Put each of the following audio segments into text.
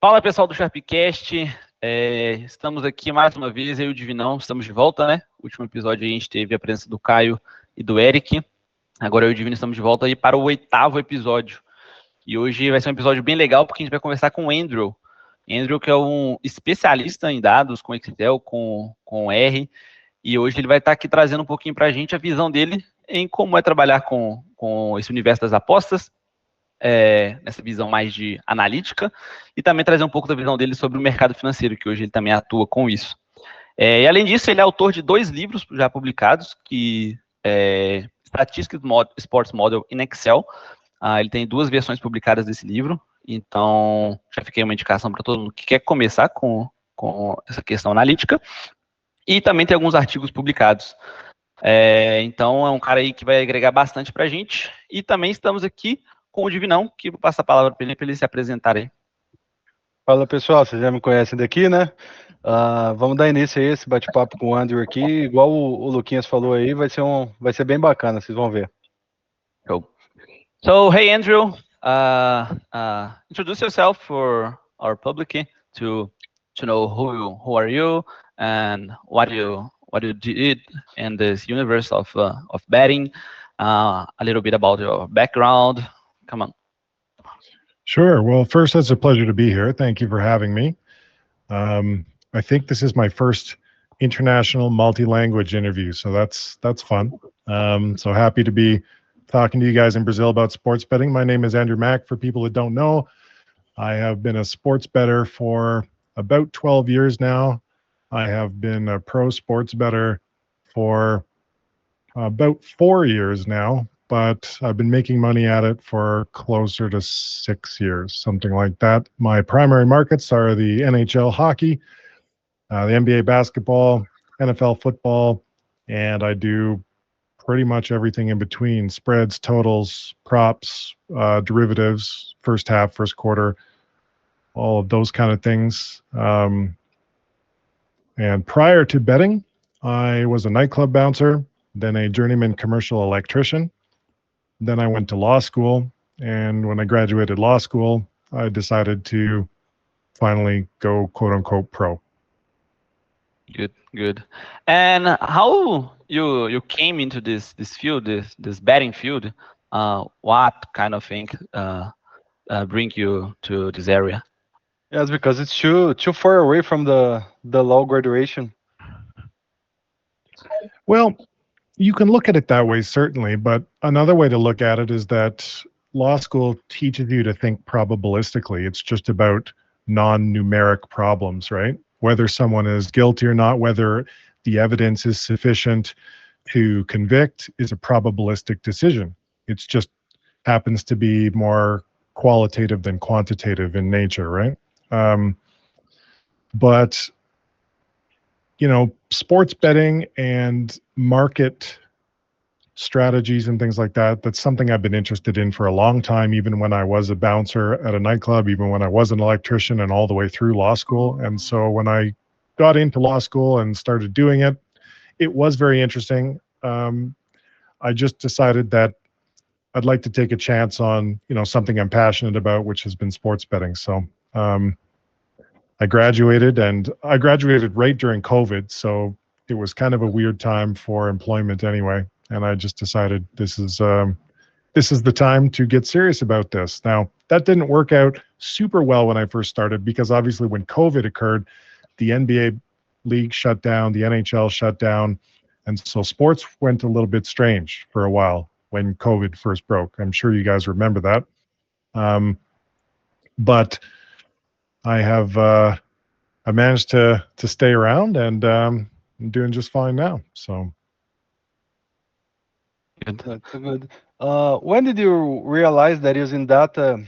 Fala, pessoal do SharpCast. Estamos aqui mais uma vez, eu e o Divinão, estamos de volta, né? No último episódio a gente teve a presença do Caio e do Eric. Agora eu e o Divino estamos de volta aí para o 8º episódio. E hoje vai ser um episódio bem legal, porque a gente vai conversar com o Andrew. Andrew, que é um especialista em dados, com Excel, com R. E hoje ele vai estar aqui trazendo um pouquinho para a gente a visão dele em como é trabalhar com esse universo das apostas, nessa visão mais de analítica, e também trazer um pouco da visão dele sobre o mercado financeiro, que hoje ele também atua com isso. E além disso, ele é autor de 2 livros já publicados, que é Statistical Sports Models in Excel. Ele tem 2 versões publicadas desse livro, então já fiquei uma indicação para todo mundo que quer começar com essa questão analítica, e também tem alguns artigos publicados. Então é um cara aí que vai agregar bastante para a gente, e também estamos aqui com o Divinão, que vou passar a palavra para ele se apresentar aí. Fala, pessoal, vocês já me conhecem daqui, né? Vamos dar início a esse bate-papo com o Andrew aqui. Igual o Luquinhas falou aí, vai ser bem bacana, vocês vão ver. So, hey Andrew, introduce yourself for our public to know who are you and what you did in this universe of betting, a little bit about your background. Come on. Sure. Well, first, it's a pleasure to be here. Thank you for having me. I think this is my first international multi-language interview, so that's fun. So happy to be talking to you guys in Brazil about sports betting. My name is Andrew Mack. For people that don't know, I have been a sports bettor for about 12 years now. I have been a pro sports bettor for about 4 years now, but I've been making money at it for closer to 6 years, something like that. My primary markets are the NHL hockey, the NBA basketball, NFL football, and I do pretty much everything in between: spreads, totals, props, derivatives, first half, first quarter, all of those kind of things. And prior to betting, I was a nightclub bouncer, then a journeyman commercial electrician. Then I went to law school, and when I graduated law school, I decided to finally go quote-unquote pro. Good. And how you came into this field, this betting field? What kind of thing bring you to this area? Yes, because it's too far away from the law graduation. Well, you can look at it that way, certainly, but another way to look at it is that law school teaches you to think probabilistically. It's just about non-numeric problems, right? Whether someone is guilty or not, whether the evidence is sufficient to convict, is a probabilistic decision. It just happens to be more qualitative than quantitative in nature, right? But sports betting and market strategies and things like that, that's something I've been interested in for a long time, even when I was a bouncer at a nightclub, even when I was an electrician, and all the way through law school. And so when I got into law school and started doing it, it was very interesting. I just decided that I'd like to take a chance on, something I'm passionate about, which has been sports betting. So I graduated right during COVID, so it was kind of a weird time for employment anyway. And I just decided this is the time to get serious about this. Now, that didn't work out super well when I first started, because obviously when COVID occurred, the NBA league shut down, the NHL shut down, and so sports went a little bit strange for a while when COVID first broke. I'm sure you guys remember that. But I have I managed to stay around, and I'm doing just fine now. So. Good. Good. When did you realize that using data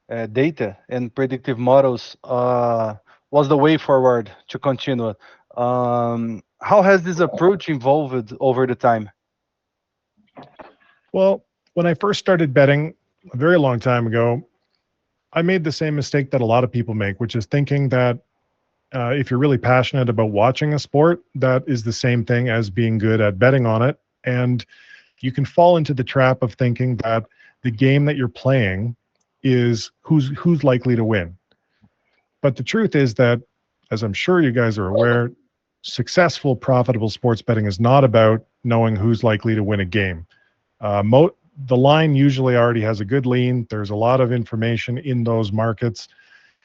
and predictive models was the way forward to continue? How has this approach evolved over the time? Well, when I first started betting a very long time ago, I made the same mistake that a lot of people make, which is thinking that if you're really passionate about watching a sport, that is the same thing as being good at betting on it. And you can fall into the trap of thinking that the game that you're playing is who's likely to win. But the truth is that, as I'm sure you guys are aware, successful, profitable sports betting is not about knowing who's likely to win a game. The line usually already has a good lean. There's a lot of information in those markets.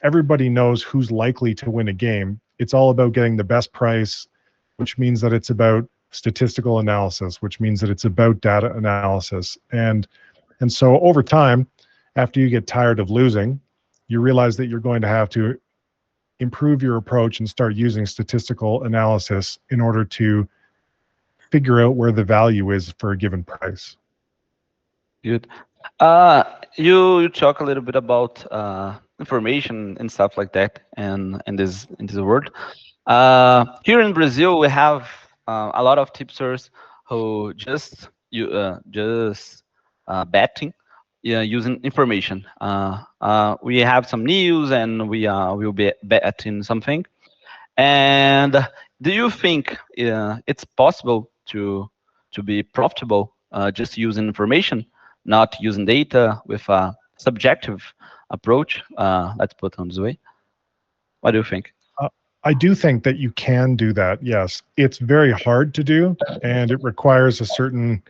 Everybody knows who's likely to win a game. It's all about getting the best price, which means that it's about statistical analysis, which means that it's about data analysis. And so over time, after you get tired of losing, you realize that you're going to have to improve your approach and start using statistical analysis in order to figure out where the value is for a given price. Good. You talk a little bit about information and stuff like that, and in this world. Here in Brazil, we have a lot of tipsters who just betting using information. We have some news, and we'll be betting something. And do you think it's possible to be profitable just using information, not using data with a subjective approach? Let's put it on this way. What do you think? I do think that you can do that. Yes, it's very hard to do, and it requires a certain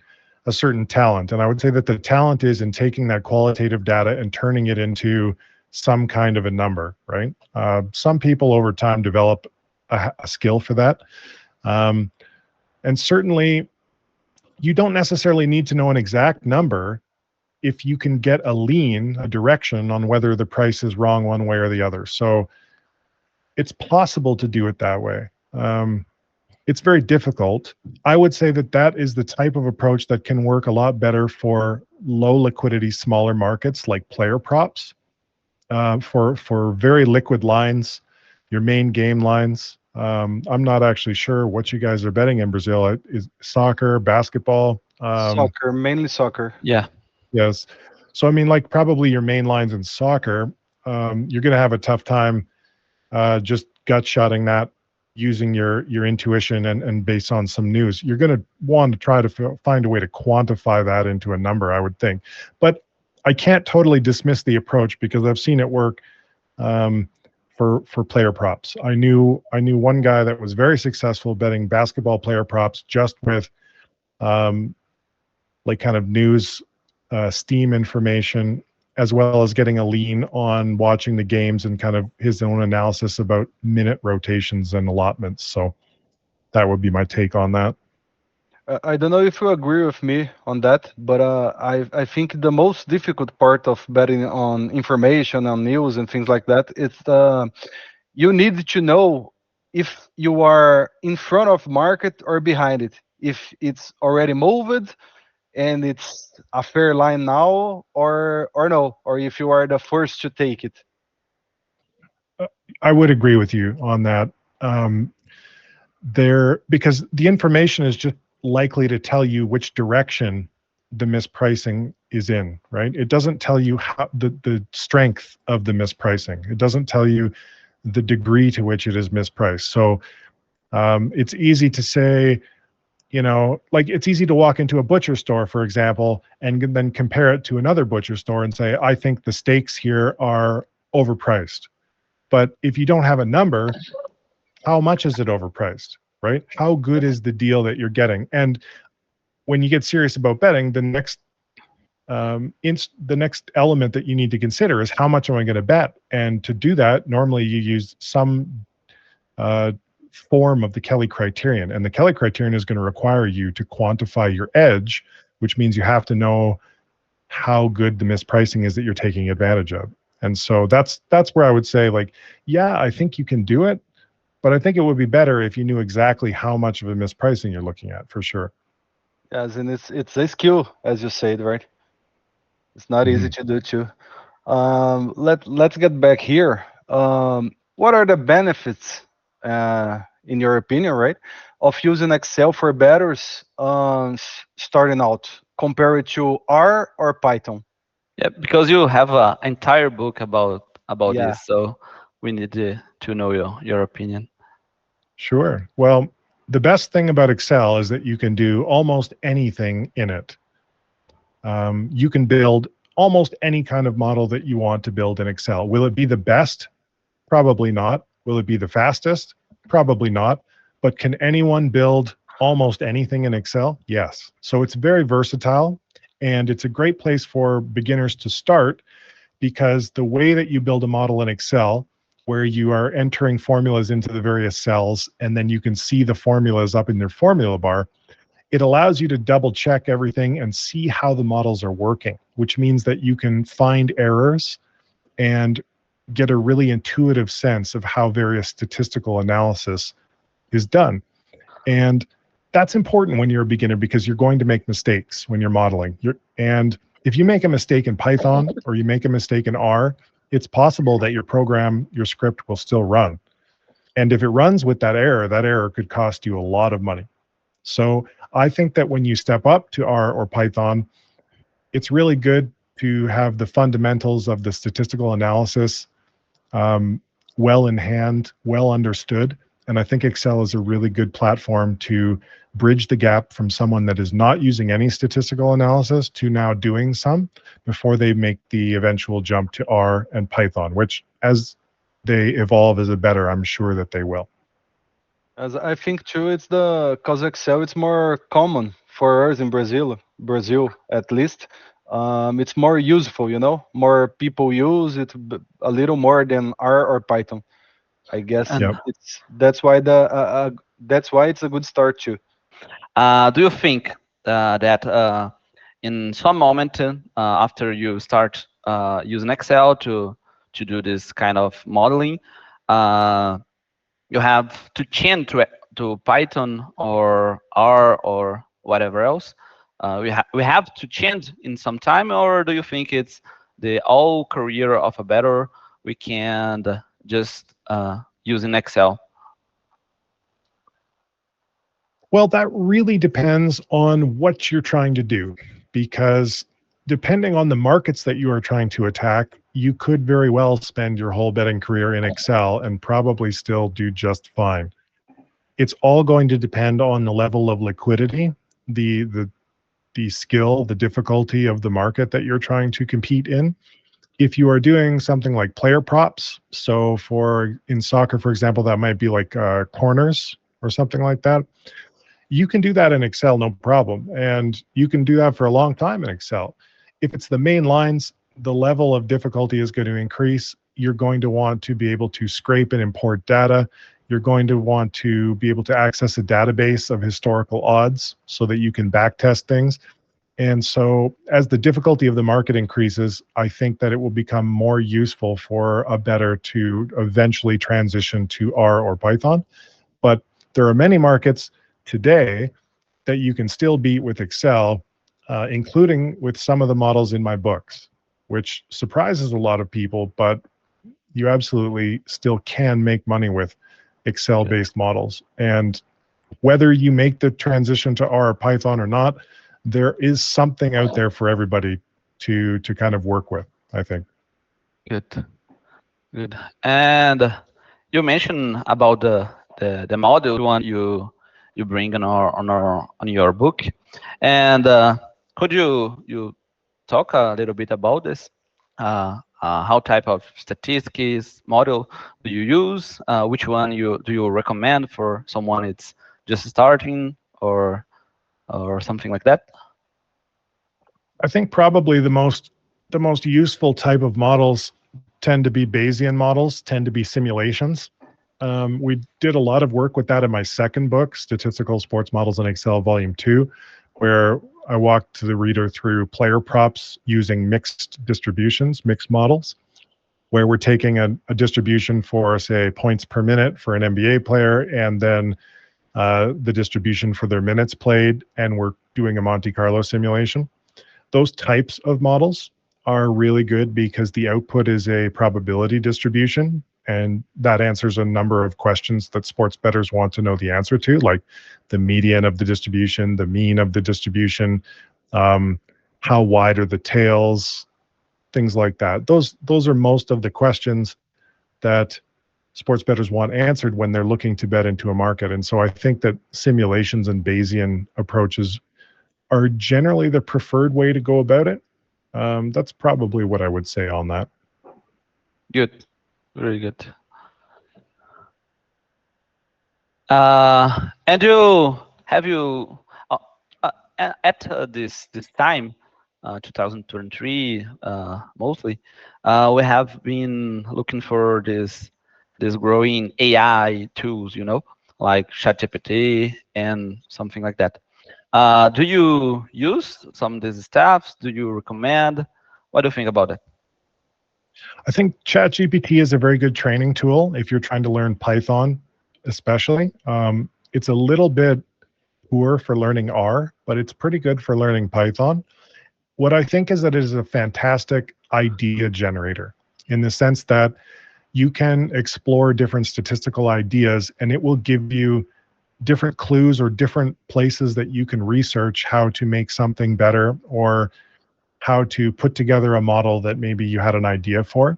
talent. And I would say that the talent is in taking that qualitative data and turning it into some kind of a number, right? Some people over time develop a skill for that. And certainly you don't necessarily need to know an exact number if you can get a lean, a direction on whether the price is wrong one way or the other. So it's possible to do it that way. It's very difficult. I would say that is the type of approach that can work a lot better for low liquidity, smaller markets like player props. For very liquid lines, your main game lines. I'm not actually sure what you guys are betting in Brazil. Is soccer, basketball? Soccer, mainly soccer. Yeah. Yes. So I mean, like probably your main lines in soccer, you're going to have a tough time just gut shotting that using your intuition and based on some news. You're going to want to try to find a way to quantify that into a number, I would think. But I can't totally dismiss the approach because I've seen it work for player props. I knew one guy that was very successful betting basketball player props just with like kind of news steam information, as well as getting a lean on watching the games and kind of his own analysis about minute rotations and allotments. So that would be my take on that. I don't know if you agree with me on that, but I think the most difficult part of betting on information, on news and things like that, it's you need to know if you are in front of market or behind it, if it's already moved and it's a fair line now or no, or if you are the first to take it. I would agree with you on that. Because the information is just likely to tell you which direction the mispricing is in, right? It doesn't tell you how the strength of the mispricing. It doesn't tell you the degree to which it is mispriced. So it's easy to say, like it's easy to walk into a butcher store, for example, and then compare it to another butcher store and say, I think the steaks here are overpriced. But if you don't have a number, how much is it overpriced, right? How good is the deal that you're getting? And when you get serious about betting, the next element that you need to consider is how much am I going to bet? And to do that, normally you use some form of the Kelly criterion. And the Kelly criterion is going to require you to quantify your edge, which means you have to know how good the mispricing is that you're taking advantage of. And so that's where I would say, like, yeah, I think you can do it, but I think it would be better if you knew exactly how much of a mispricing you're looking at, for sure. Yes, and it's a skill, as you said, right? It's not easy to do too. Let's get back here. What are the benefits, in your opinion, right, of using Excel for bettors starting out, compared to R or Python? Yeah, because you have an entire book about Yeah. this, so we need to know your opinion. Sure. Well, the best thing about Excel is that you can do almost anything in it. You can build almost any kind of model that you want to build in Excel. Will it be the best? Probably not. Will it be the fastest? Probably not. But can anyone build almost anything in Excel? Yes. So it's very versatile, and it's a great place for beginners to start, because the way that you build a model in Excel, where you are entering formulas into the various cells, and then you can see the formulas up in their formula bar, it allows you to double check everything and see how the models are working, which means that you can find errors and get a really intuitive sense of how various statistical analysis is done. And that's important when you're a beginner, because you're going to make mistakes when you're modeling. And if you make a mistake in Python or you make a mistake in R, it's possible that your program, your script will still run. And if it runs with that error could cost you a lot of money. So I think that when you step up to R or Python, it's really good to have the fundamentals of the statistical analysis well in hand, well understood. And I think Excel is a really good platform to bridge the gap from someone that is not using any statistical analysis to now doing some, before they make the eventual jump to R and Python, which as they evolve as a better, I'm sure that they will. As I think too, it's because Excel it's more common for us in Brazil at least. It's more useful, more people use it a little more than R or Python. I guess that's why it's a good start too. Do you think that in some moment after you start using Excel to do this kind of modeling, you have to change to Python or R or whatever else? We have to change in some time, or do you think it's the all career of a better we can just use in Excel? Well, that really depends on what you're trying to do, because depending on the markets that you are trying to attack, you could very well spend your whole betting career in Excel and probably still do just fine. It's all going to depend on the level of liquidity, the skill, the difficulty of the market that you're trying to compete in. If you are doing something like player props, so in soccer, for example, that might be like corners or something like that, you can do that in Excel, no problem. And you can do that for a long time in Excel. If it's the main lines, the level of difficulty is going to increase. You're going to want to be able to scrape and import data. You're going to want to be able to access a database of historical odds so that you can backtest things. And so as the difficulty of the market increases, I think that it will become more useful for a bettor to eventually transition to R or Python. But there are many markets today that you can still beat with Excel, including with some of the models in my books, which surprises a lot of people, but you absolutely still can make money with Excel-based models. And whether you make the transition to R or Python or not, there is something out there for everybody to kind of work with, I think. Good. And you mentioned about the model one you bring on your book, and could you talk a little bit about this? How type of statistics model do you use? Which one do you recommend for someone it's just starting, or something like that? I think probably the most useful type of models tend to be Bayesian models, tend to be simulations. We did a lot of work with that in my second book, Statistical Sports Models in Excel, Volume 2, where I walked the reader through player props using mixed distributions, mixed models, where we're taking a distribution for, say, points per minute for an NBA player, and then the distribution for their minutes played, and we're doing a Monte Carlo simulation. Those types of models are really good because the output is a probability distribution, and that answers a number of questions that sports bettors want to know the answer to, like the median of the distribution, the mean of the distribution, how wide are the tails, things like that. Those are most of the questions that sports bettors want answered when they're looking to bet into a market. And so I think that simulations and Bayesian approaches are generally the preferred way to go about it. That's probably what I would say on that. Good, very good. Andrew, have you at this time, 2023, mostly, we have been looking for this growing AI tools, like ChatGPT and something like that. Do you use some of these stuffs? Do you recommend? What do you think about it? I think ChatGPT is a very good training tool if you're trying to learn Python, especially. It's a little bit poor for learning R, but it's pretty good for learning Python. What I think is that it is a fantastic idea generator in the sense that you can explore different statistical ideas and it will give you different clues or different places that you can research how to make something better or how to put together a model that maybe you had an idea for.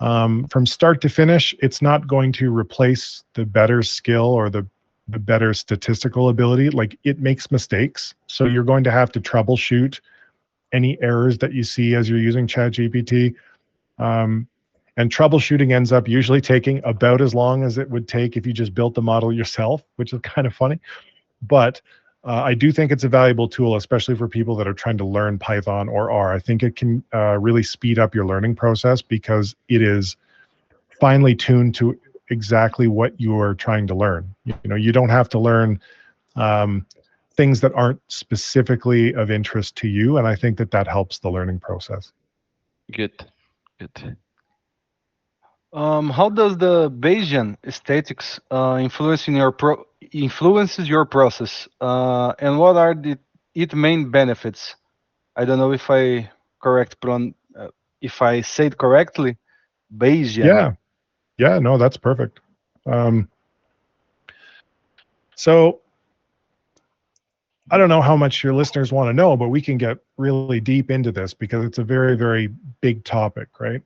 From start to finish, it's not going to replace the better skill or the better statistical ability. Like, it makes mistakes. So you're going to have to troubleshoot any errors that you see as you're using ChatGPT. And troubleshooting ends up usually taking about as long as it would take if you just built the model yourself, which is kind of funny. But I do think it's a valuable tool, especially for people that are trying to learn Python or R. I think it can really speed up your learning process because it is finely tuned to exactly what you are trying to learn. You don't have to learn things that aren't specifically of interest to you, and I think that helps the learning process. Good. How does the Bayesian statistics influences your process, and what are its main benefits? I don't know if I say it correctly. Bayesian. Yeah, no, that's perfect. So I don't know how much your listeners want to know, but we can get really deep into this because it's a very, very big topic, right?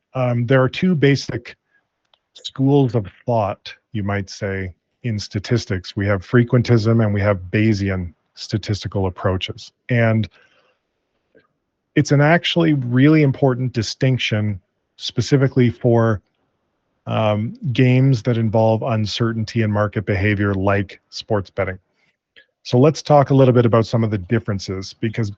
There are two basic schools of thought, you might say, in statistics. We have frequentism and we have Bayesian statistical approaches. And it's an actually really important distinction specifically for games that involve uncertainty in market behavior like sports betting. So let's talk a little bit about some of the differences, because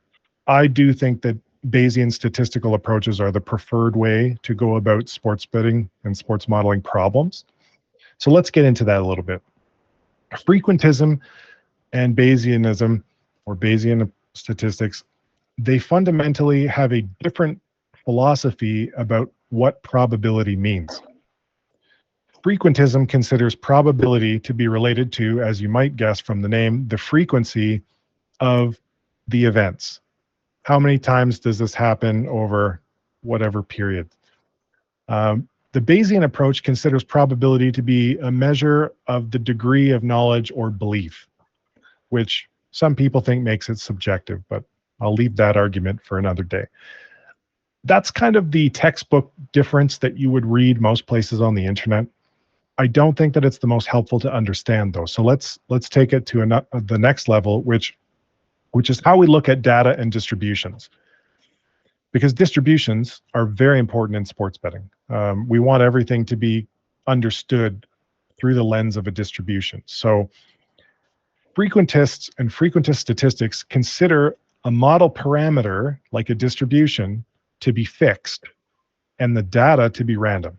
I do think that Bayesian statistical approaches are the preferred way to go about sports betting and sports modeling problems. So let's get into that a little bit. Frequentism and Bayesianism, or Bayesian statistics, they fundamentally have a different philosophy about what probability means. Frequentism considers probability to be related to, as you might guess from the name, the frequency of the events. How many times does this happen over whatever period? The Bayesian approach considers probability to be a measure of the degree of knowledge or belief, which some people think makes it subjective, but I'll leave that argument for another day. That's kind of the textbook difference that you would read most places on the internet. I don't think that it's the most helpful to understand, though. So let's take it to the next level, which is how we look at data and distributions. Because distributions are very important in sports betting. We want everything to be understood through the lens of a distribution. So frequentists and frequentist statistics consider a model parameter, like a distribution, to be fixed and the data to be random.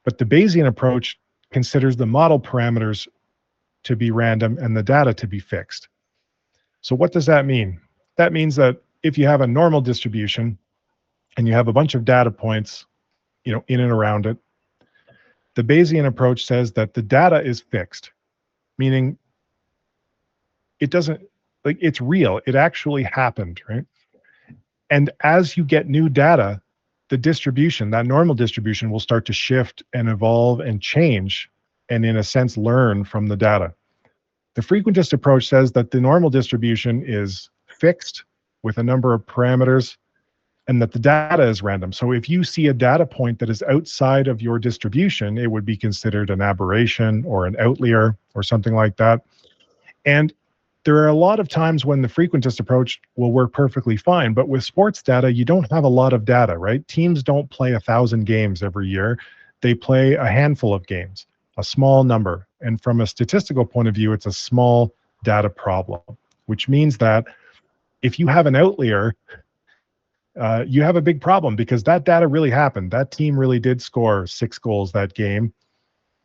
But the Bayesian approach considers the model parameters to be random and the data to be fixed. So what does that mean? That means that if you have a normal distribution and you have a bunch of data points, in and around it, the Bayesian approach says that the data is fixed, meaning it doesn't, it's real. It actually happened, right? And as you get new data, the distribution, that normal distribution, will start to shift and evolve and change, and in a sense, learn from the data. The frequentist approach says that the normal distribution is fixed with a number of parameters and that the data is random. So if you see a data point that is outside of your distribution, it would be considered an aberration or an outlier or something like that. And there are a lot of times when the frequentist approach will work perfectly fine, but with sports data, you don't have a lot of data, right? Teams don't play 1,000 games every year. They play a handful of games. a small number. And from a statistical point of view, it's a small data problem, which means that if you have an outlier, you have a big problem because that data really happened. That team really did score 6 goals that game,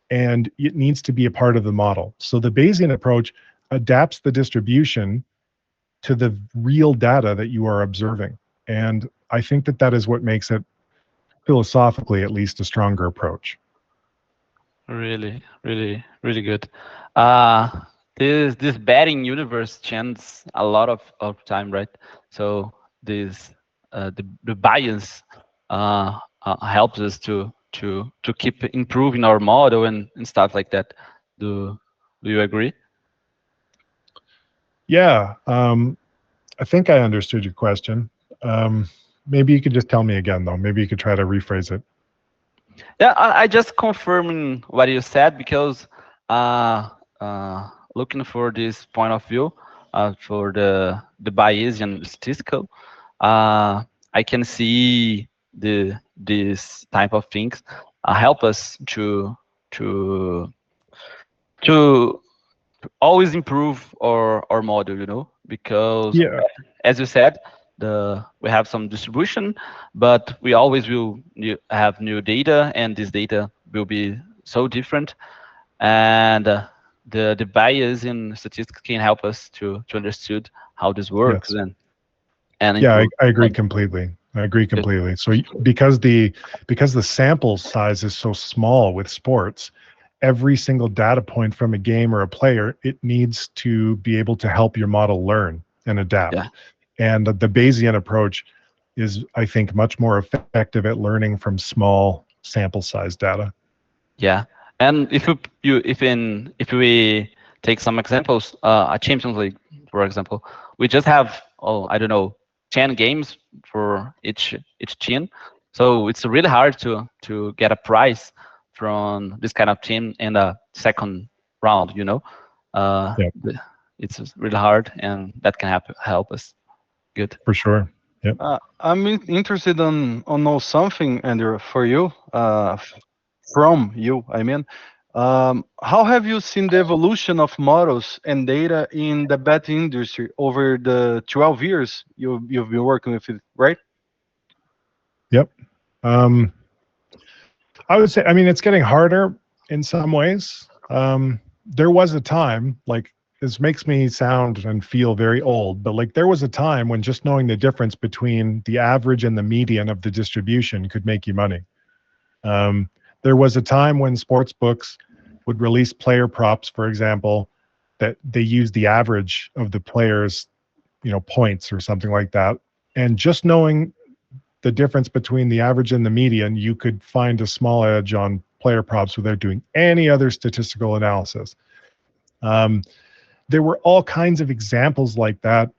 and it needs to be a part of the model. So the Bayesian approach adapts the distribution to the real data that you are observing. And I think that is what makes it, philosophically at least, a stronger approach. Really, really, really good. This betting universe changes a lot of time, right? So this the bias helps us to keep improving our model and stuff like that. Do you agree? Yeah, I think I understood your question. Maybe you could just tell me again, though. Maybe you could try to rephrase it. Yeah, I just confirming what you said because looking for this point of view for the Bayesian statistical, I can see this type of things help us to always improve our model, because as you said, we have some distribution, but we always will have new data, and this data will be so different, and the bias in statistics can help us to understand how this works. Yes. and yeah, I agree completely. I agree completely. So because the sample size is so small with sports, every single data point from a game or a player, it needs to be able to help your model learn and adapt. Yeah. And the Bayesian approach is, I think, much more effective at learning from small sample size data. Yeah, and if we take some examples, a Champions League, for example, we just have 10 games for each team, so it's really hard to get a prize from this kind of team in the second round. It's really hard, and that can help us. Good. For sure. Yep. I'm interested on know something, Andrew, for you, from you, I mean. How have you seen the evolution of models and data in the betting industry over the 12 years you've been working with it, right? Yep. I would say, it's getting harder in some ways. There was a time, like, this makes me sound and feel very old, but like there was a time when just knowing the difference between the average and the median of the distribution could make you money. There was a time when sports books would release player props, for example, that they use the average of the players, points or something like that. And just knowing the difference between the average and the median, you could find a small edge on player props without doing any other statistical analysis. There were all kinds of examples like that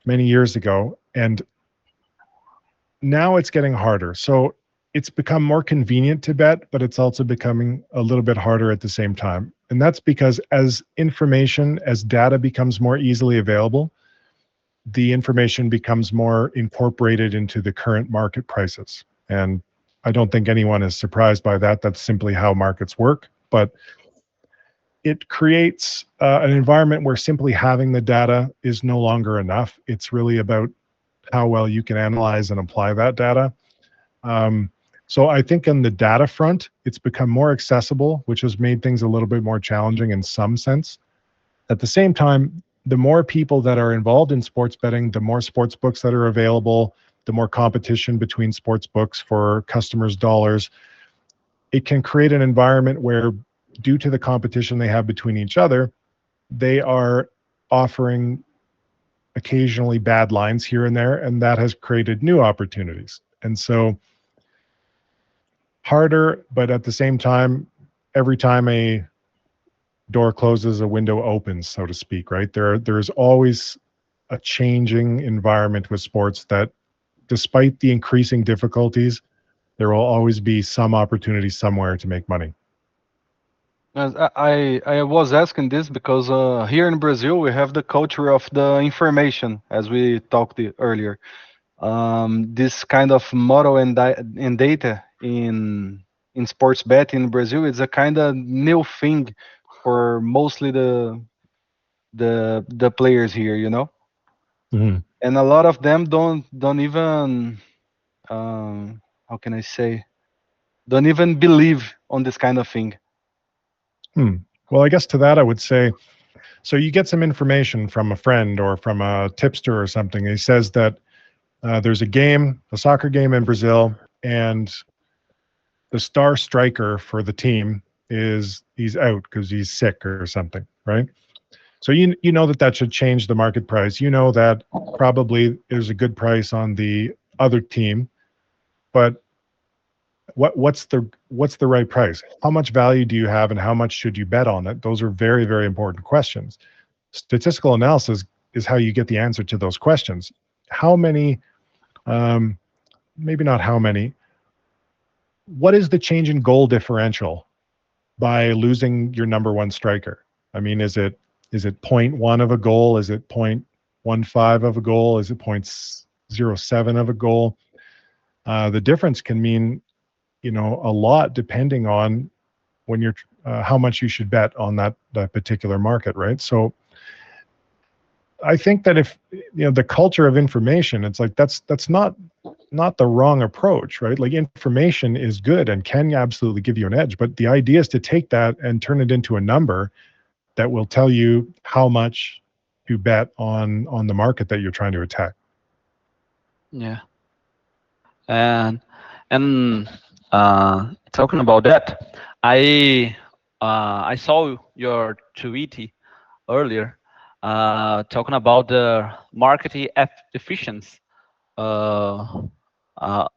many years ago, and now it's getting harder. So it's become more convenient to bet, but it's also becoming a little bit harder at the same time. And that's because as data becomes more easily available, the information becomes more incorporated into the current market prices. And I don't think anyone is surprised by that. That's simply how markets work. But it creates an environment where simply having the data is no longer enough. It's really about how well you can analyze and apply that data. So I think on the data front, it's become more accessible, which has made things a little bit more challenging in some sense. At the same time, the more people that are involved in sports betting, the more sports books that are available, the more competition between sports books for customers' dollars. It can create an environment where, due to the competition they have between each other, they are offering occasionally bad lines here and there, and that has created new opportunities. And so harder, but at the same time, every time a door closes, a window opens, so to speak, right? There's always a changing environment with sports that, despite the increasing difficulties, there will always be some opportunity somewhere to make money. I was asking this because here in Brazil we have the culture of the information, as we talked earlier. This kind of model and data in in sports betting in Brazil. It's a kind of new thing for mostly the players here, you know. Mhm. And a lot of them don't even how can I say, don't even believe on this kind of thing. Well, I guess to that I would say, so you get some information from a friend or from a tipster or something. He says that there's a soccer game in Brazil, and the star striker for the team he's out because he's sick or something, right? So you know that should change the market price. You know that probably there's a good price on the other team, but what's the right price? How much value do you have, and how much should you bet on it? Those are very, very important questions. Statistical analysis is how you get the answer to those questions. How many, maybe not how many, what is the change in goal differential by losing your number one striker? I mean, is it 0.1 of a goal? Is it 0.15 of a goal? Is it 0.07 of a goal? The difference can mean, a lot depending on when you're how much you should bet on that particular market, right? So I think that if the culture of information, it's like that's not the wrong approach, right? Like, information is good and can absolutely give you an edge, but the idea is to take that and turn it into a number that will tell you how much to bet on the market that you're trying to attack. Yeah. And talking about that, I saw your tweet earlier, talking about the marketing efficiency. Uh, uh,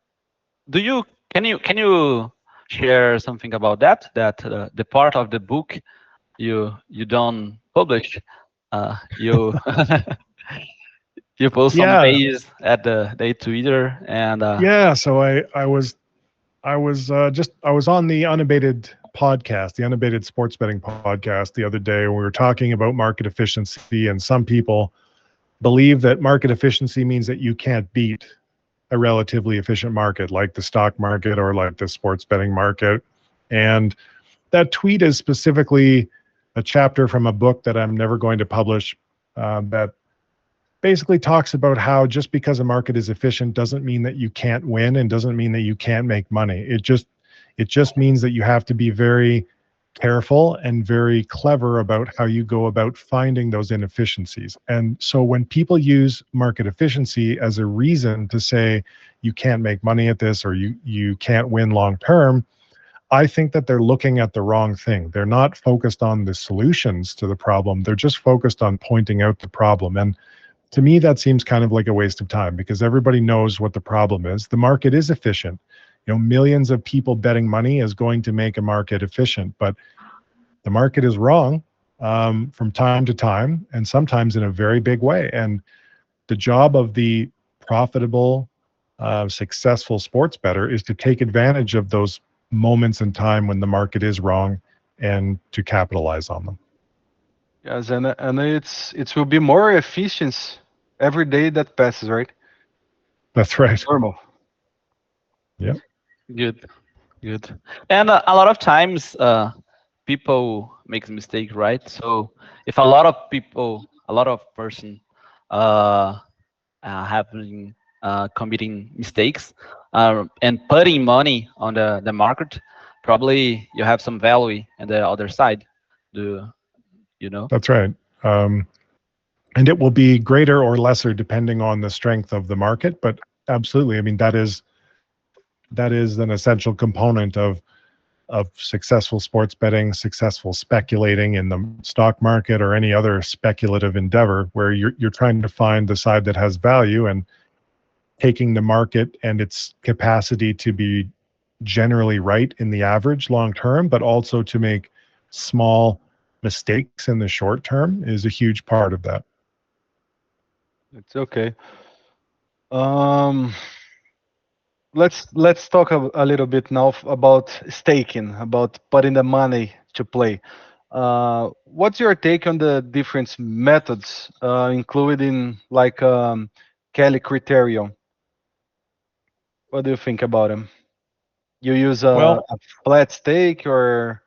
can you share something about that? The part of the book you don't publish, you you post some Yeah, pages at the Twitter, and yeah. So I was on the Unabated podcast, the Unabated Sports Betting podcast, the other day. We were talking about market efficiency, and some people believe that market efficiency means that you can't beat a relatively efficient market like the stock market or like the sports betting market. And that tweet is specifically a chapter from a book that I'm never going to publish, that basically talks about how just because a market is efficient doesn't mean that you can't win, and doesn't mean that you can't make money. It just means that you have to be very careful and very clever about how you go about finding those inefficiencies. And so when people use market efficiency as a reason to say you can't make money at this, or you can't win long term, I think that they're looking at the wrong thing. They're not focused on the solutions to the problem. They're just focused on pointing out the problem. And to me, that seems kind of like a waste of time, because everybody knows what the problem is. The market is efficient. Millions of people betting money is going to make a market efficient, but the market is wrong from time to time, and sometimes in a very big way. And the job of the profitable, successful sports bettor is to take advantage of those moments in time when the market is wrong and to capitalize on them. Yes, and it will be more efficient every day that passes, right? That's right. Normal. Yeah. good. And a lot of times, people make mistake, right? So if a lot of person having committing mistakes, and putting money on the market, probably you have some value on the other side. Do you know? That's right. And it will be greater or lesser depending on the strength of the market, but absolutely, I mean, that is an essential component of successful sports betting, successful speculating in the stock market or any other speculative endeavor, where you're trying to find the side that has value, and taking the market and its capacity to be generally right in the average long term, but also to make small mistakes in the short term is a huge part of that. It's okay. Let's talk a little bit now about staking, about putting the money to play. What's your take on the different methods, including like Kelly criterion? What do you think about them? You use Well, a flat stake, or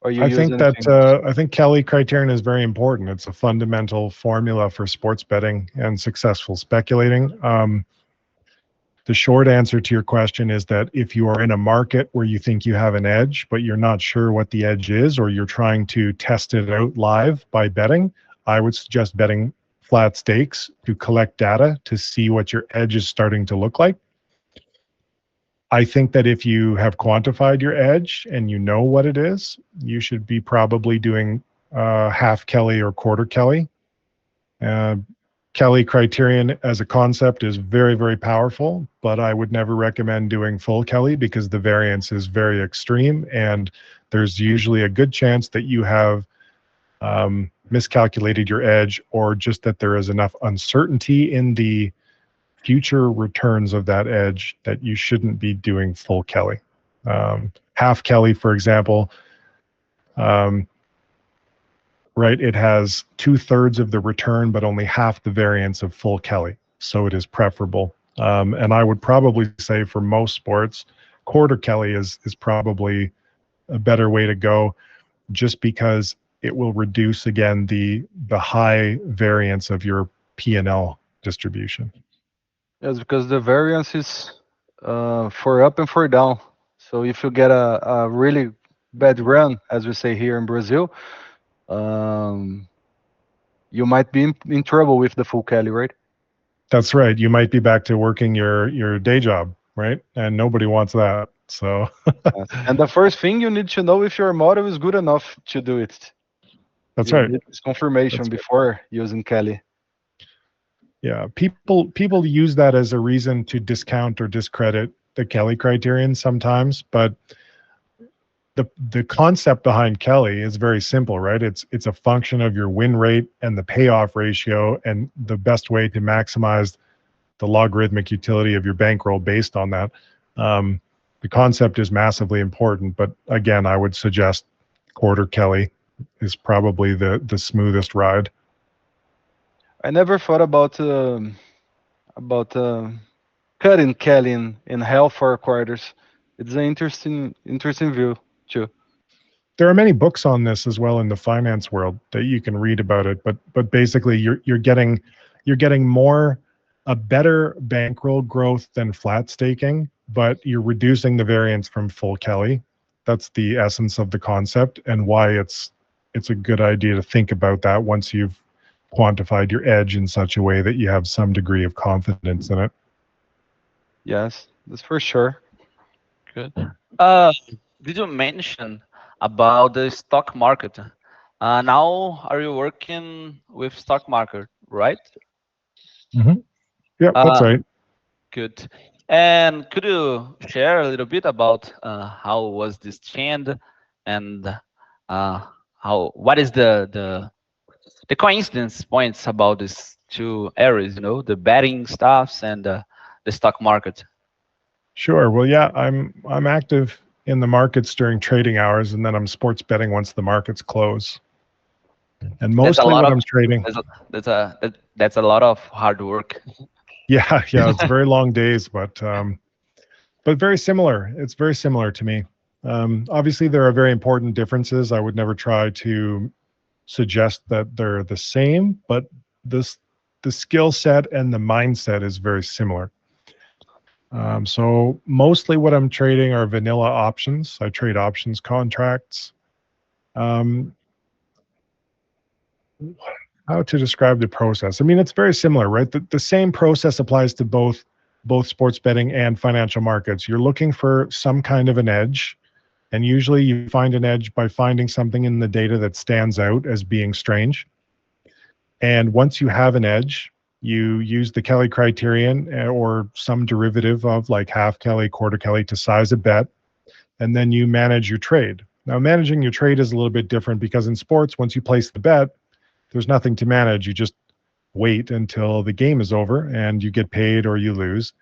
you I use think anything that else? I think Kelly criterion is very important. It's a fundamental formula for sports betting and successful speculating. The short answer to your question is that if you are in a market where you think you have an edge, but you're not sure what the edge is, or you're trying to test it out live by betting, I would suggest betting flat stakes to collect data to see what your edge is starting to look like. I think that if you have quantified your edge and you know what it is, you should be probably doing half Kelly or quarter Kelly. Kelly criterion as a concept is very, very powerful, but I would never recommend doing full Kelly because the variance is very extreme, and there's usually a good chance that you have miscalculated your edge, or just that there is enough uncertainty in the future returns of that edge that you shouldn't be doing full Kelly. Half Kelly, for example, right, it has 2/3 of the return, but only half the variance of full Kelly. So it is preferable. And I would probably say for most sports, quarter Kelly is probably a better way to go, just because it will reduce, again, the high variance of your P&L distribution. Yes, because the variance is for up and for down. So if you get a really bad run, as we say here in Brazil, you might be in trouble with the full Kelly, right? That's right. You might be back to working your day job, right? And nobody wants that. So Yes. And the first thing you need to know if your model is good enough to do it. that's You right. need this confirmation That's right. before using Kelly. Yeah, people use that as a reason to discount or discredit the Kelly criterion sometimes, but the concept behind Kelly is very simple, right? It's a function of your win rate and the payoff ratio, and the best way to maximize the logarithmic utility of your bankroll based on that. The concept is massively important, but again, I would suggest quarter Kelly is probably the smoothest ride. I never thought about cutting Kelly in half or quarters. It's an interesting view too. There are many books on this as well in the finance world that you can read about it, but basically you're getting more a better bankroll growth than flat staking, but you're reducing the variance from full Kelly. That's the essence of the concept, and why it's a good idea to think about that once you've quantified your edge in such a way that you have some degree of confidence in it. Yes, that's for sure. Good. Did you mention about the stock market? Now, are you working with stock market, right? Mm-hmm. Yeah, that's right. Good. And could you share a little bit about how was this change, and what is the coincidence points about these two areas? The betting stuffs and the stock market. Sure. Well, yeah, I'm active in the markets during trading hours, and then I'm sports betting once the markets close. And mostly when I'm trading, that's a lot of hard work. yeah, it's very long days, but very similar. It's very similar to me. Obviously, there are very important differences. I would never try to suggest that they're the same, but the skill set and the mindset is very similar. So mostly what I'm trading are vanilla options. I trade options contracts. How to describe the process? I mean, it's very similar, right? The same process applies to both sports betting and financial markets. You're looking for some kind of an edge, and usually you find an edge by finding something in the data that stands out as being strange. And once you have an edge, you use the Kelly criterion or some derivative of like half Kelly, quarter Kelly to size a bet, and then you manage your trade. Now, managing your trade is a little bit different because in sports, once you place the bet, there's nothing to manage. You just wait until the game is over and you get paid or you lose.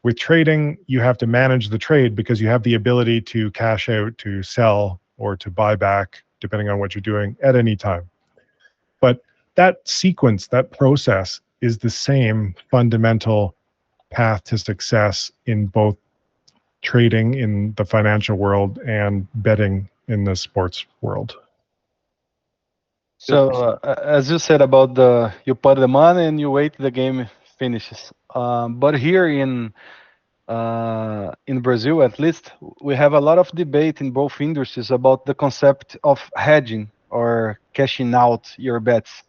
With trading, you have to manage the trade because you have the ability to cash out, to sell, or to buy back, depending on what you're doing at any time. But that sequence, that process is the same fundamental path to success in both trading in the financial world and betting in the sports world. So as you said about you put the money and you wait the game finishes. But here in Brazil, at least, we have a lot of debate in both industries about the concept of hedging or cashing out your bets.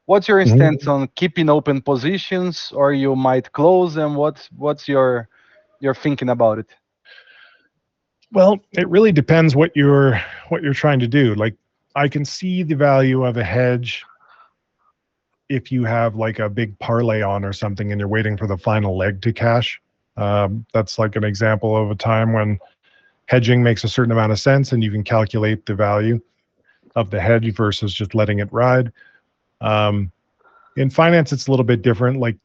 What's your stance on keeping open positions, or you might close them? What's your thinking about it? Well, it really depends what you're trying to do. Like, I can see the value of a hedge if you have like a big parlay on or something and you're waiting for the final leg to cash. That's like an example of a time when hedging makes a certain amount of sense and you can calculate the value of the hedge versus just letting it ride. In finance, it's a little bit different. Like,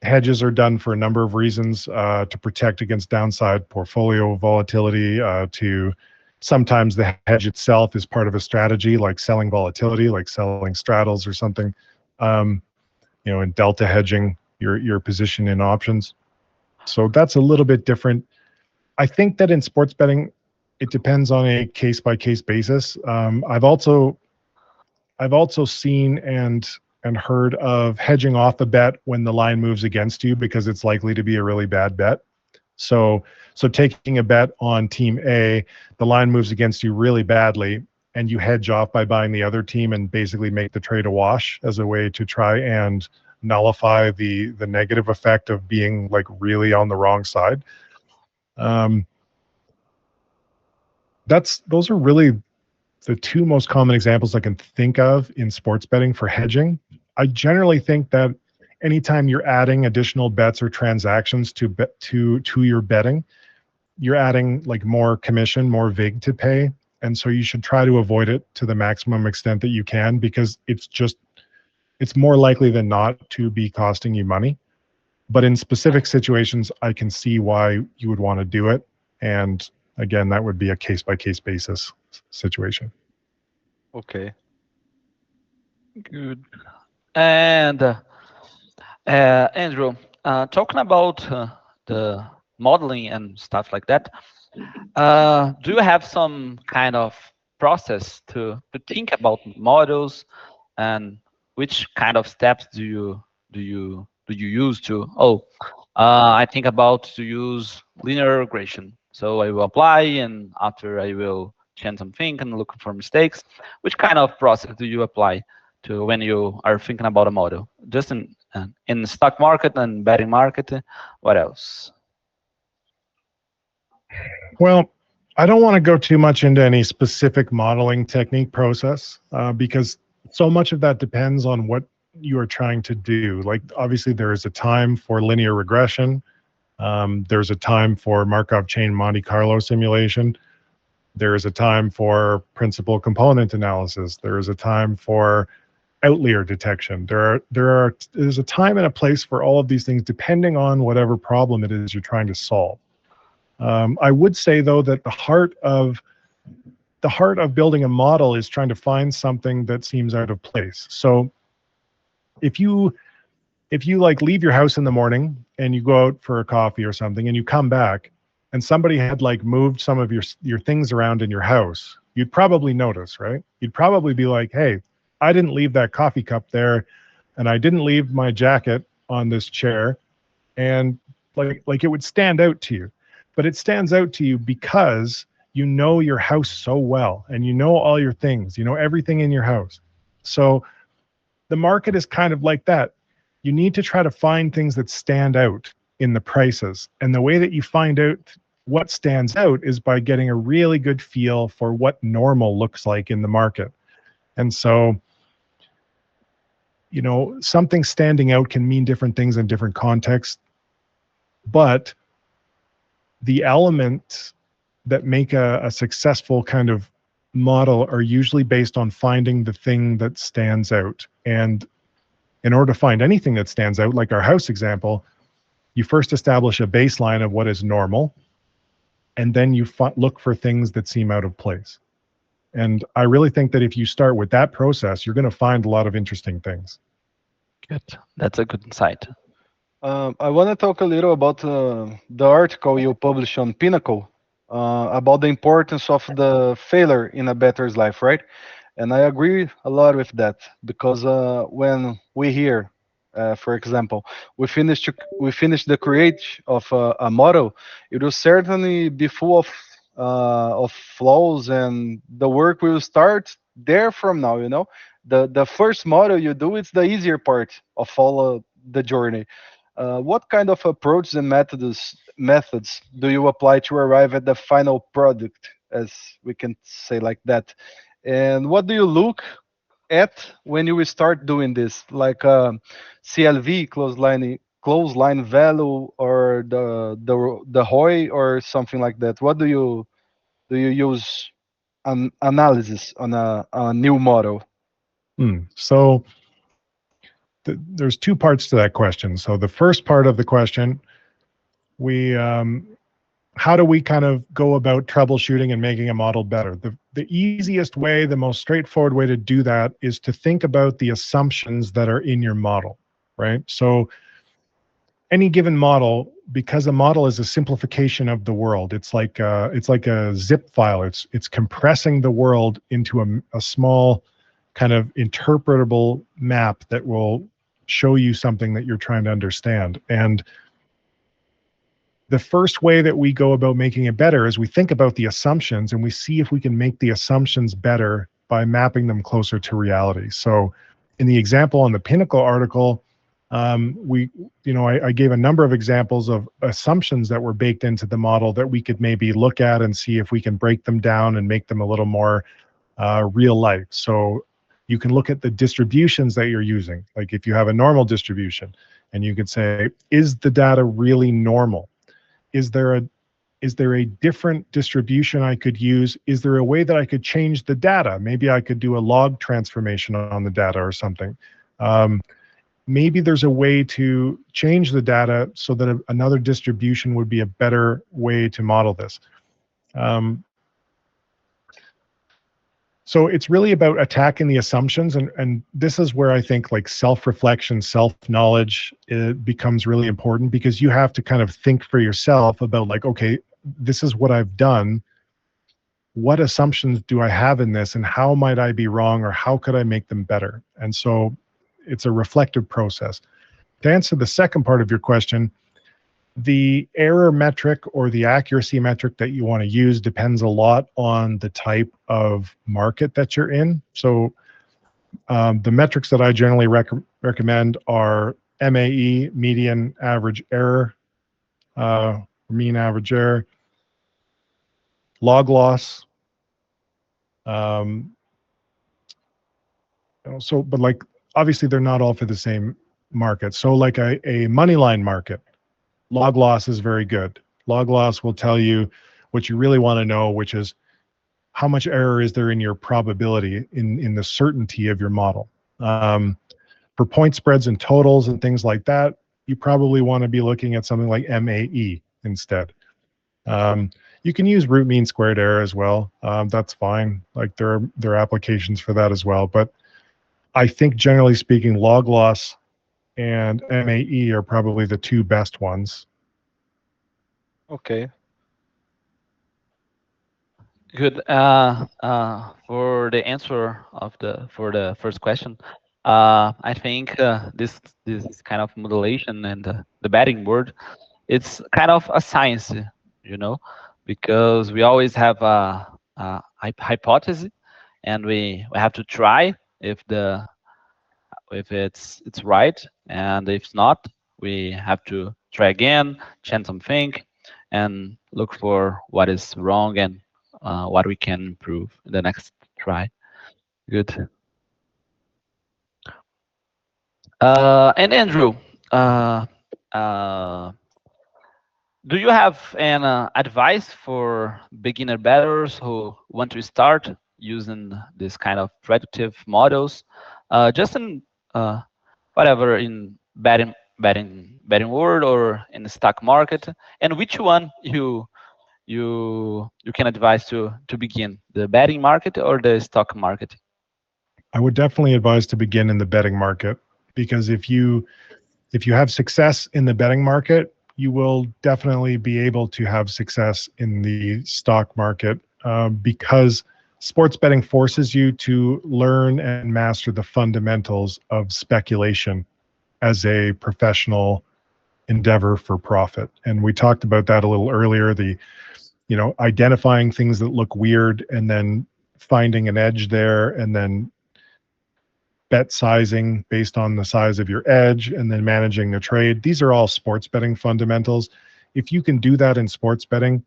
hedges are done for a number of reasons, to protect against downside portfolio volatility, to sometimes the hedge itself is part of a strategy, like selling volatility, like selling straddles or something. In delta hedging your position in options. So that's a little bit different. I think that in sports betting, it depends on a case-by-case basis. I've also seen and heard of hedging off a bet when the line moves against you because it's likely to be a really bad bet. So taking a bet on team A, the line moves against you really badly, and you hedge off by buying the other team and basically make the trade a wash as a way to try and nullify the negative effect of being like really on the wrong side. Those are really the two most common examples I can think of in sports betting for hedging. I generally think that anytime you're adding additional bets or transactions to your betting, you're adding like more commission, more vig to pay. And so you should try to avoid it to the maximum extent that you can, because it's more likely than not to be costing you money. But in specific situations, I can see why you would want to do it. And again, that would be a case-by-case basis situation. Okay. Good. And Andrew, talking about the modeling and stuff like that, do you have some kind of process to think about models, and which kind of steps do you use to? I think about to use linear regression. So I will apply, and after I will change something and look for mistakes. Which kind of process do you apply to when you are thinking about a model? Just in the stock market and betting market, what else? Well, I don't want to go too much into any specific modeling technique process, because so much of that depends on what you are trying to do. Like, obviously there is a time for linear regression. There's a time for Markov chain Monte Carlo simulation. There is a time for principal component analysis. There is a time for outlier detection. There's a time and a place for all of these things, depending on whatever problem it is you're trying to solve. I would say, though, that the heart of building a model is trying to find something that seems out of place. So if you like leave your house in the morning and you go out for a coffee or something and you come back and somebody had like moved some of your things around in your house, you'd probably notice, right? You'd probably be like, hey, I didn't leave that coffee cup there, and I didn't leave my jacket on this chair, and like it would stand out to you. But it stands out to you because you know your house so well, and you know all your things, you know everything in your house. So the market is kind of like that. You need to try to find things that stand out in the prices. And the way that you find out what stands out is by getting a really good feel for what normal looks like in the market. And so, something standing out can mean different things in different contexts, but the elements that make a successful kind of model are usually based on finding the thing that stands out. And in order to find anything that stands out, like our house example, you first establish a baseline of what is normal, and then you look for things that seem out of place. And I really think that if you start with that process, you're going to find a lot of interesting things. Good. That's a good insight. I want to talk a little about the article you published on Pinnacle about the importance of the failure in a better's life, right? And I agree a lot with that because when we hear, for example, we finished the create of a model, it will certainly be full of flaws, and the work will start there from now. You know, the first model you do, it's the easier part of all the journey. What kind of approaches and methods do you apply to arrive at the final product, as we can say like that? And what do you look at when you will start doing this, like CLV, close line value, or the ROI, or something like that? What do you use an analysis on a new model? So there's two parts to that question. So the first part of the question, we how do we kind of go about troubleshooting and making a model better? The easiest way, the most straightforward way to do that is to think about the assumptions that are in your model, right? So any given model, because a model is a simplification of the world, it's like a zip file. It's compressing the world into a small kind of interpretable map that will show you something that you're trying to understand. And the first way that we go about making it better is we think about the assumptions and we see if we can make the assumptions better by mapping them closer to reality. So in the example on the Pinnacle article, I gave a number of examples of assumptions that were baked into the model that we could maybe look at and see if we can break them down and make them a little more real life. So you can look at the distributions that you're using. Like if you have a normal distribution and you could say, is the data really normal? Is there a different distribution I could use? Is there a way that I could change the data? Maybe I could do a log transformation on the data or something. Maybe there's a way to change the data so that another distribution would be a better way to model this. So it's really about attacking the assumptions, and this is where I think like self-reflection, self-knowledge becomes really important, because you have to kind of think for yourself about like, okay, this is what I've done. What assumptions do I have in this, and how might I be wrong, or how could I make them better? And so it's a reflective process. To answer the second part of your question, the error metric or the accuracy metric that you want to use depends a lot on the type of market that you're in. So the metrics that I generally recommend are MAE, median average error, mean average error, log loss. But like, obviously they're not all for the same market. So like a money line market, log loss is very good. Log loss will tell you what you really want to know, which is how much error is there in your probability, in the certainty of your model. For point spreads and totals and things like that, you probably want to be looking at something like MAE instead. You can use root mean squared error as well. That's fine. Like there are applications for that as well. But I think generally speaking, log loss and MAE are probably the two best ones. Okay. Good. For the answer for the first question, I think this kind of modulation and the betting word, it's kind of a science, because we always have a hypothesis, and we have to try if it's right, and if not, we have to try again, change something, and look for what is wrong and what we can improve in the next try. Good. And Andrew, do you have an advice for beginner bettors who want to start using this kind of predictive models, just in whatever, in betting world or in the stock market, and which one you can advise to begin, the betting market or the stock market? I would definitely advise to begin in the betting market, because if you if you have success in the betting market, you will definitely be able to have success in the stock market because sports betting forces you to learn and master the fundamentals of speculation as a professional endeavor for profit. And we talked about that a little earlier, identifying things that look weird and then finding an edge there, and then bet sizing based on the size of your edge, and then managing the trade. These are all sports betting fundamentals. If you can do that in sports betting,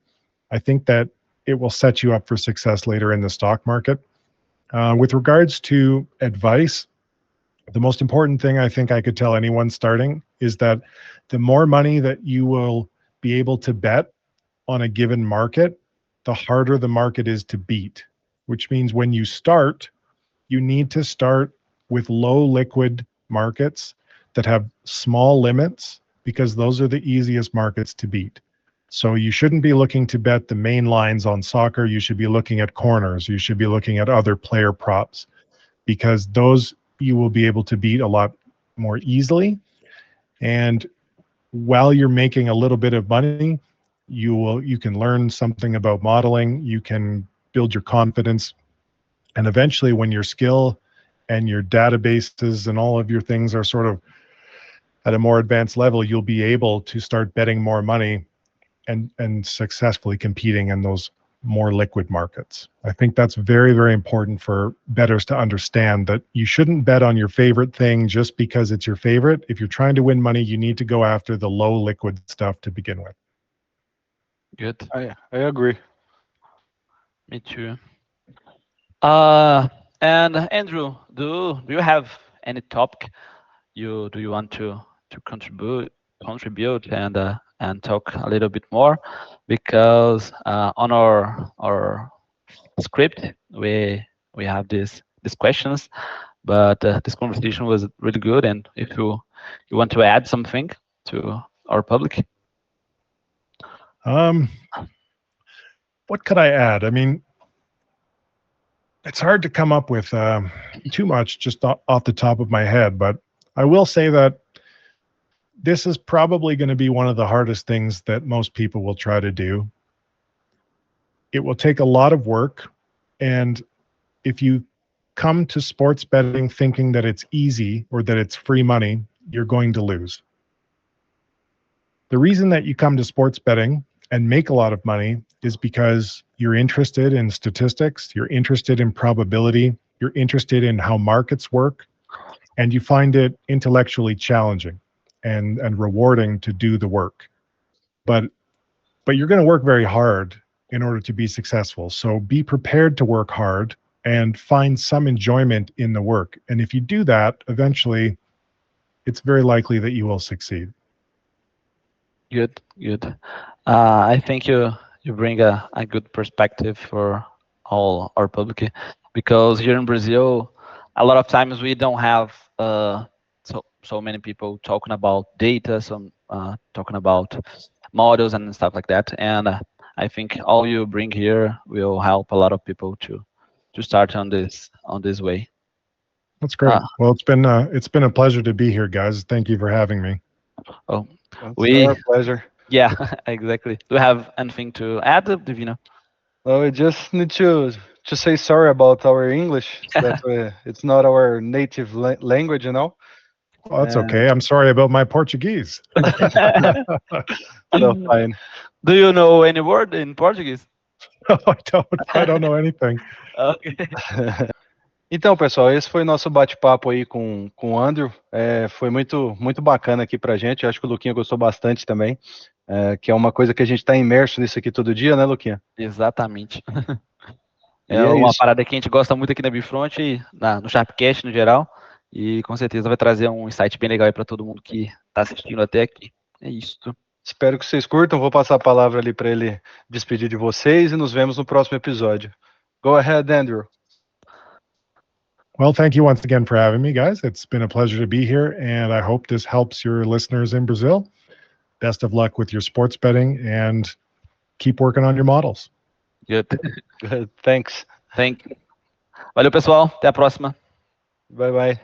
I think that it will set you up for success later in the stock market. With regards to advice, the most important thing I think I could tell anyone starting is that the more money that you will be able to bet on a given market, the harder the market is to beat, which means when you start, you need to start with low liquid markets that have small limits, because those are the easiest markets to beat. So you shouldn't be looking to bet the main lines on soccer. You should be looking at corners. You should be looking at other player props, because those you will be able to beat a lot more easily. And while you're making a little bit of money, you can learn something about modeling. You can build your confidence. And eventually, when your skill and your databases and all of your things are sort of at a more advanced level, you'll be able to start betting more money and successfully competing in those more liquid markets. I think that's very, very important for bettors to understand, that you shouldn't bet on your favorite thing just because it's your favorite. If you're trying to win money, you need to go after the low liquid stuff to begin with. Good. I agree. Me too. And Andrew, do you have any topic do you want to contribute and talk a little bit more? Because on our script we have these questions, but this conversation was really good. And if you want to add something to our public. What could I add? I mean, it's hard to come up with too much just off the top of my head, but I will say that this is probably going to be one of the hardest things that most people will try to do. It will take a lot of work, and if you come to sports betting thinking that it's easy or that it's free money, you're going to lose. The reason that you come to sports betting and make a lot of money is because you're interested in statistics, you're interested in probability, you're interested in how markets work, and you find it intellectually challenging and rewarding to do the work. But you're going to work very hard in order to be successful. So be prepared to work hard and find some enjoyment in the work. And if you do that, eventually it's very likely that you will succeed. Good. I think you bring a good perspective for all our public, because here in Brazil, a lot of times we don't have so many people talking about data, talking about models and stuff like that. And I think all you bring here will help a lot of people to start on this way. That's great. Well, it's been a pleasure to be here, guys. Thank you for having me. Oh, it's our pleasure. Yeah, exactly. Do you have anything to add, Divino? Well, we just need to say sorry about our English. That it's not our native language, you know. Well, that's okay. I'm sorry about my Portuguese. So fine. Do you know any word in Portuguese? No, I don't know anything. Okay. Então, pessoal, esse foi nosso bate-papo aí com o Andrew. Foi muito bacana aqui pra gente. Acho que o Luquinha gostou bastante também. Que é uma coisa que a gente está imerso nisso aqui todo dia, né, Luquinha? Exatamente. É uma isso. parada que a gente gosta muito aqui na Bifront, no SharpCast no geral, e com certeza vai trazer um insight bem legal aí para todo mundo que está assistindo até aqui. É isso. Espero que vocês curtam. Vou passar a palavra ali para ele despedir de vocês e nos vemos no próximo episódio. Go ahead, Andrew. Well, thank you once again for having me, guys. It's been a pleasure to be here, and I hope this helps your listeners in Brazil. Best of luck with your sports betting, and keep working on your models. Good. Good. Thanks. Valeu, pessoal. Até a próxima. Bye, bye.